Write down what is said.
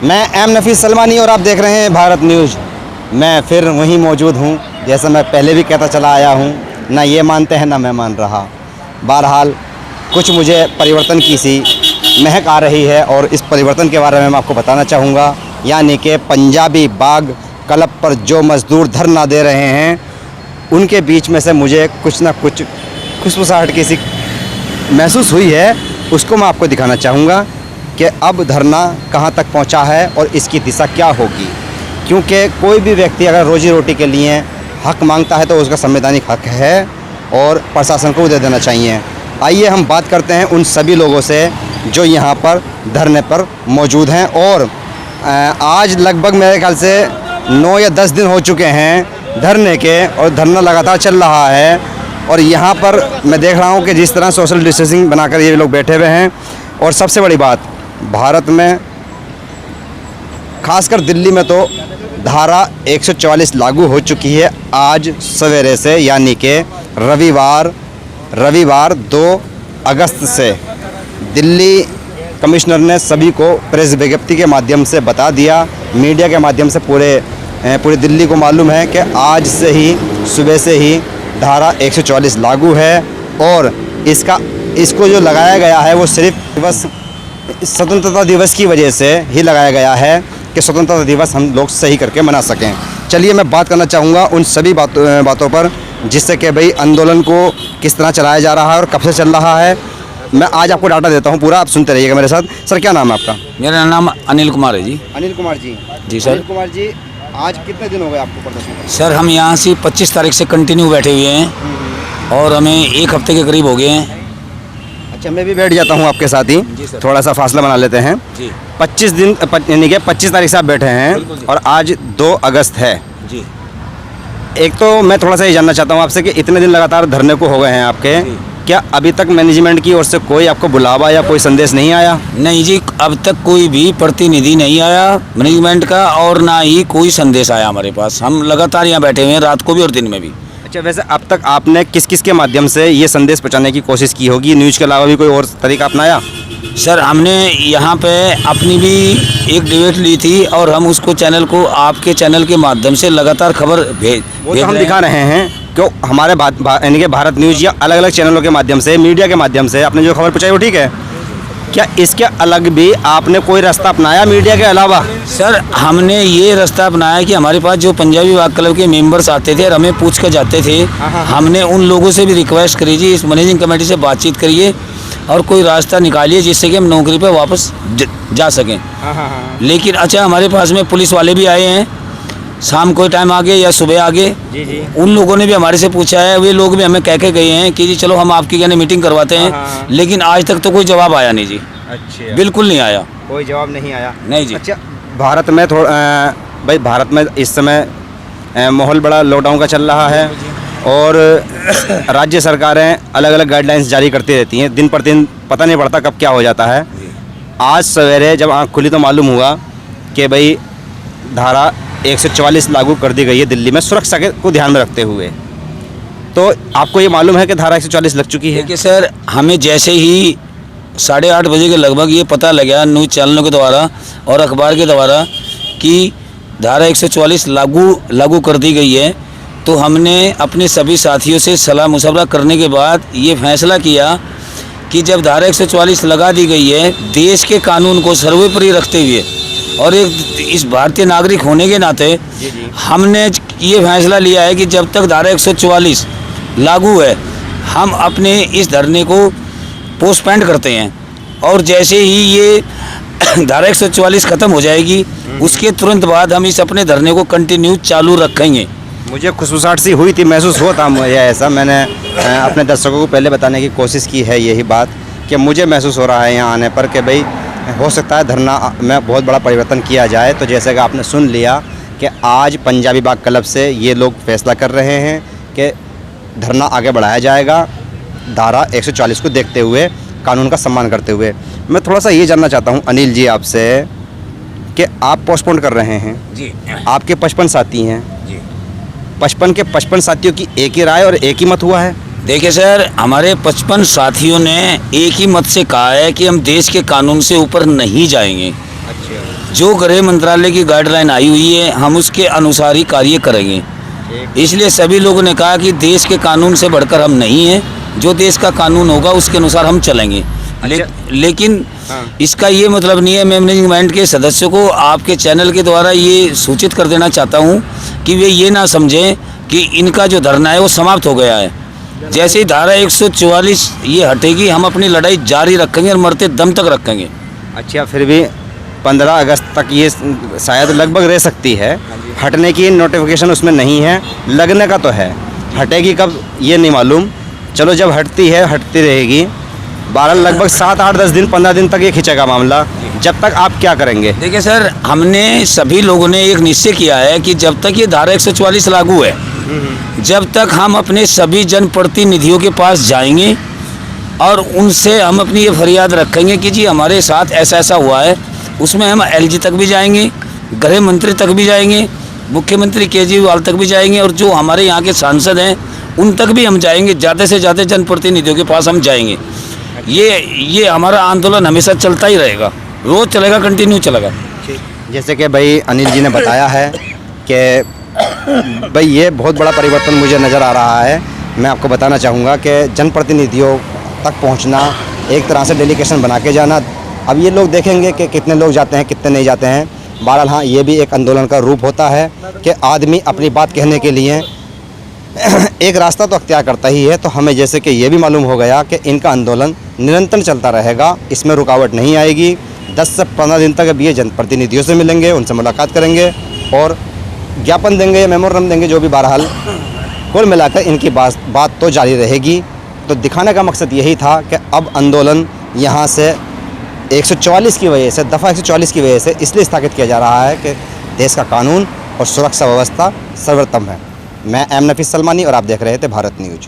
मैं एम नफीस सलमानी और आप देख रहे हैं भारत न्यूज़। मैं फिर वहीं मौजूद हूँ जैसा मैं पहले भी कहता चला आया हूँ। ना ये मानते हैं ना मैं मान रहा। बहरहाल कुछ मुझे परिवर्तन की सी महक आ रही है और इस परिवर्तन के बारे में मैं आपको बताना चाहूँगा। यानी कि पंजाबी बाग क्लब पर जो मज़दूर धरना दे रहे हैं उनके बीच में से मुझे कुछ ना कुछ खुशबुसाहट की सी महसूस हुई है। उसको मैं आपको दिखाना चाहूँगा कि अब धरना कहाँ तक पहुँचा है और इसकी दिशा क्या होगी। क्योंकि कोई भी व्यक्ति अगर रोजी रोटी के लिए हक मांगता है तो उसका संवैधानिक हक है और प्रशासन को दे देना चाहिए। आइए हम बात करते हैं उन सभी लोगों से जो यहाँ पर धरने पर मौजूद हैं। और आज लगभग मेरे ख्याल से 9 या 10 दिन हो चुके हैं धरने के और धरना लगातार चल रहा है। और यहाँ पर मैं देख रहा हूँ कि जिस तरह सोशल डिस्टेंसिंग बनाकर ये लोग बैठे हुए हैं। और सबसे बड़ी बात, भारत में खासकर दिल्ली में तो धारा 144 लागू हो चुकी है आज सवेरे से, यानी कि रविवार 2 अगस्त से। दिल्ली कमिश्नर ने सभी को प्रेस विज्ञप्ति के माध्यम से बता दिया, मीडिया के माध्यम से पूरे दिल्ली को मालूम है कि आज से ही सुबह से ही धारा 144 लागू है। और इसको जो लगाया गया है वो सिर्फ स्वतंत्रता दिवस की वजह से ही लगाया गया है कि स्वतंत्रता दिवस हम लोग सही करके मना सकें। चलिए मैं बात करना चाहूँगा उन सभी बातों पर जिससे कि भाई आंदोलन को किस तरह चलाया जा रहा है और कब से चल रहा है। मैं आज आपको डाटा देता हूँ पूरा, आप सुनते रहिएगा मेरे साथ। सर क्या नाम है आपका? मेरा नाम अनिल कुमार है जी। अनिल कुमार जी। जी सर। अनिल कुमार जी, आज कितने दिन हो गए आपको प्रदर्शन? सर हम यहाँ से 25 तारीख से कंटिन्यू बैठे हुए हैं और हमें 1 हफ्ते के करीब हो गए हैं। अच्छा, मैं भी बैठ जाता हूँ आपके साथ ही, थोड़ा सा फासला बना लेते हैं जी। 25 दिन यानी कि 25 तारीख से आप बैठे हैं और आज 2 अगस्त है जी। एक तो मैं थोड़ा सा ये जानना चाहता हूँ आपसे कि इतने दिन लगातार धरने को हो गए हैं आपके, क्या अभी तक मैनेजमेंट की ओर से कोई आपको बुलावा या कोई संदेश नहीं आया? नहीं जी, अब तक कोई भी प्रतिनिधि नहीं आया मैनेजमेंट का और ना ही कोई संदेश आया हमारे पास। हम लगातार यहाँ बैठे हुए हैं, रात को भी और दिन में भी। अच्छा, वैसे अब तक आपने किस किस के माध्यम से ये संदेश पहुँचाने की कोशिश की होगी? न्यूज़ के अलावा भी कोई और तरीका अपनाया? सर हमने यहाँ पे अपनी भी एक डिबेट ली थी और हम उसको चैनल को आपके चैनल के माध्यम से लगातार खबर भेज तो हम दिखा रहे हैं क्यों हमारे यानी कि भारत न्यूज़ या अलग अलग चैनलों के माध्यम से, मीडिया के माध्यम से आपने जो खबर पहुँचाई वो ठीक है। क्या इसके अलग भी आपने कोई रास्ता अपनाया मीडिया के अलावा? सर हमने ये रास्ता अपनाया कि हमारे पास जो पंजाबी बाग क्लब के मेंबर्स आते थे और हमें पूछ कर जाते थे, हमने उन लोगों से भी रिक्वेस्ट करी जी इस मैनेजिंग कमेटी से बातचीत करिए और कोई रास्ता निकालिए जिससे कि हम नौकरी पर वापस जा सकें। लेकिन अच्छा हमारे पास में पुलिस वाले भी आए हैं, शाम को टाइम आ गए या सुबह आ गए जी। उन लोगों ने भी हमारे से पूछा है, वे लोग भी हमें कह के गए हैं कि जी चलो हम आपकी कहने मीटिंग करवाते हैं। लेकिन आज तक तो कोई जवाब आया नहीं जी। अच्छा, बिल्कुल नहीं आया, कोई जवाब नहीं आया? नहीं जी। अच्छा, भारत में भाई भारत में इस समय माहौल बड़ा लॉकडाउन का चल रहा है और राज्य सरकारें अलग अलग गाइडलाइंस जारी करती रहती हैं, दिन पर दिन पता नहीं पड़ता कब क्या हो जाता है। आज सवेरे जब आँख खुली तो मालूम हुआ कि भाई धारा 144 लागू कर दी गई है दिल्ली में सुरक्षा को ध्यान में रखते हुए। तो आपको ये मालूम है कि धारा 144 लग चुकी है? देखिए सर, हमें जैसे ही 8:30 बजे के लगभग ये पता लगा न्यूज़ चैनलों के द्वारा और अखबार के द्वारा कि धारा 144 लागू कर दी गई है, तो हमने अपने सभी साथियों से सलाह मुशवरा करने के बाद ये फैसला किया कि जब धारा 144 लगा दी गई है, देश के कानून को सर्वोपरि रखते हुए और एक इस भारतीय नागरिक होने के नाते हमने ये फैसला लिया है कि जब तक धारा 144 लागू है हम अपने इस धरने को पोस्टपोन करते हैं और जैसे ही ये धारा 144 ख़त्म हो जाएगी उसके तुरंत बाद हम इस अपने धरने को कंटिन्यू चालू रखेंगे। मुझे खुशबुसाहट सी हुई थी, महसूस हुआ था मुझे ऐसा। मैंने अपने दर्शकों को पहले बताने की कोशिश की है यही बात कि मुझे महसूस हो रहा है यहाँ आने पर कि भाई हो सकता है धरना में बहुत बड़ा परिवर्तन किया जाए। तो जैसे कि आपने सुन लिया कि आज पंजाबी बाग क्लब से ये लोग फैसला कर रहे हैं कि धरना आगे बढ़ाया जाएगा धारा 144 को देखते हुए, कानून का सम्मान करते हुए। मैं थोड़ा सा ये जानना चाहता हूँ अनिल जी आपसे कि आप पोस्टपोन कर रहे हैं जी, आपके 55 साथी हैं जी, 55 के 55 साथियों की एक ही राय और एक ही मत हुआ है? देखिए सर, हमारे 55 साथियों ने एक ही मत से कहा है कि हम देश के कानून से ऊपर नहीं जाएंगे। अच्छा, जो गृह मंत्रालय की गाइडलाइन आई हुई है हम उसके अनुसार ही कार्य करेंगे। इसलिए सभी लोगों ने कहा कि देश के कानून से बढ़कर हम नहीं हैं, जो देश का कानून होगा उसके अनुसार हम चलेंगे। लेकिन हाँ। इसका ये मतलब नहीं है, मैं मैनेजमेंट के सदस्यों को आपके चैनल के द्वारा ये सूचित कर देना चाहता हूँ कि वे ये ना समझें कि इनका जो धरना है वो समाप्त हो गया है। जैसे ही धारा 144 ये हटेगी हम अपनी लड़ाई जारी रखेंगे और मरते दम तक रखेंगे। अच्छा, फिर भी 15 अगस्त तक ये शायद लगभग रह सकती है। हटने की नोटिफिकेशन उसमें नहीं है, लगने का तो है। हटेगी कब ये नहीं मालूम। चलो, जब हटती है हटती रहेगी। 12 लगभग 7, 8, 10 दिन 15 दिन तक ये खींचेगा मामला। जब तक आप क्या करेंगे? देखिए सर, हमने सभी लोगों ने एक निश्चय किया है कि जब तक ये धारा 144 लागू है, जब तक हम अपने सभी जनप्रतिनिधियों के पास जाएंगे और उनसे हम अपनी ये फरियाद रखेंगे कि जी हमारे साथ ऐसा ऐसा हुआ है। उसमें हम एलजी तक भी जाएंगे, गृह मंत्री तक भी जाएंगे, मुख्यमंत्री केजरीवाल तक भी जाएंगे और जो हमारे यहाँ के सांसद हैं उन तक भी हम जाएंगे। ज़्यादा से ज़्यादा जनप्रतिनिधियों के पास हम जाएंगे। ये हमारा आंदोलन हमेशा चलता ही रहेगा, रोज़ चलेगा, कंटिन्यू चलेगा। जैसे कि भाई अनिल जी ने बताया है कि भाई ये बहुत बड़ा परिवर्तन मुझे नज़र आ रहा है। मैं आपको बताना चाहूँगा कि जनप्रतिनिधियों तक पहुँचना, एक तरह से डेलीगेशन बना के जाना। अब ये लोग देखेंगे कि कितने लोग जाते हैं, कितने नहीं जाते हैं। बहरहाल हाँ, ये भी एक आंदोलन का रूप होता है कि आदमी अपनी बात कहने के लिए एक रास्ता तो अख्तियार करता ही है। तो हमें जैसे कि ये भी मालूम हो गया कि इनका आंदोलन निरंतर चलता रहेगा, इसमें रुकावट नहीं आएगी। 10 से 15 दिन तक अब ये जनप्रतिनिधियों से मिलेंगे, उनसे मुलाकात करेंगे और ज्ञापन देंगे, मेमोरेंडम देंगे, जो भी। बहरहाल कुल मिलाकर इनकी बात तो जारी रहेगी। तो दिखाने का मकसद यही था कि अब आंदोलन यहाँ से 144 की वजह से, दफ़ा 144 की वजह से इसलिए स्थापित किया जा रहा है कि देश का कानून और सुरक्षा व्यवस्था सर्वोत्तम है। मैं एम नफीस सलमानी और आप देख रहे थे भारत न्यूज़।